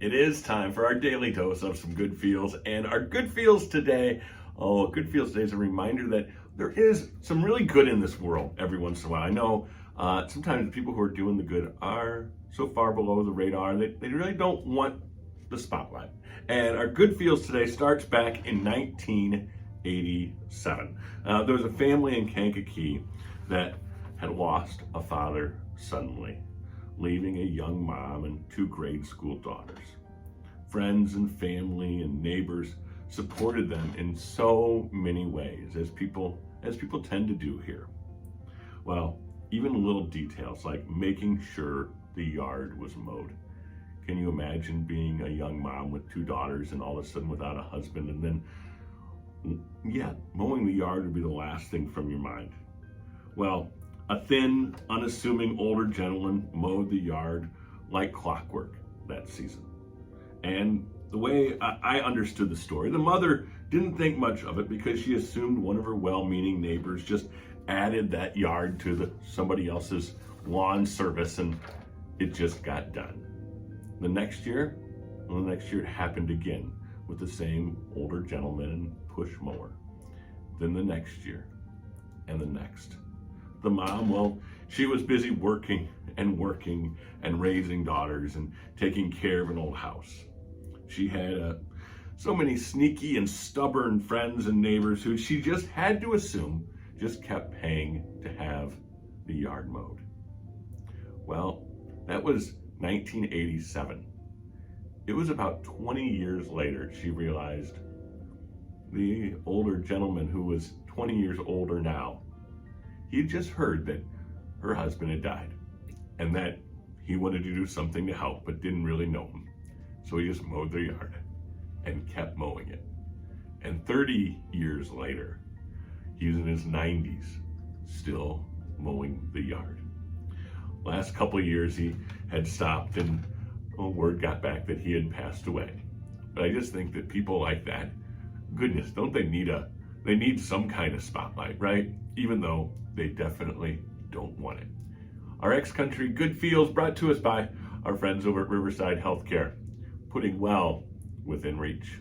It is time for our daily dose of some good feels. And our good feels today, good feels today is a reminder that there is some really good in this world every once in a while. I know sometimes people who are doing the good are so far below the radar that they really don't want the spotlight. And our good feels today starts back in 1987. There was a family in Kankakee that had lost a father suddenly, leaving a young mom and two grade school daughters. Friends and family and neighbors supported them in so many ways, as people tend to do here. Well, even little details like making sure the yard was mowed. Can you imagine being a young mom with two daughters and all of a sudden without a husband, and then, mowing the yard would be the last thing from your mind? Well, a thin, unassuming older gentleman mowed the yard like clockwork that season. And the way I understood the story, the mother didn't think much of it because she assumed one of her well-meaning neighbors just added that yard to somebody else's lawn service, and it just got done. The next year it happened again with the same older gentleman and push mower. Then the next year and the next. The mom, well, she was busy working and raising daughters and taking care of an old house. She had so many sneaky and stubborn friends and neighbors who she just had to assume just kept paying to have the yard mowed. Well, that was 1987. It was about 20 years later she realized the older gentleman, who was 20 years older now, he had just heard that her husband had died and that he wanted to do something to help but didn't really know him. So he just mowed their yard and kept mowing it. And 30 years later, he was in his 90s, still mowing the yard. Last couple of years he had stopped, and word got back that he had passed away. But I just think that people like that, goodness, don't they need some kind of spotlight, right? Even though they definitely don't want it. Our X-Country Good Feels brought to us by our friends over at Riverside Healthcare, putting well within reach.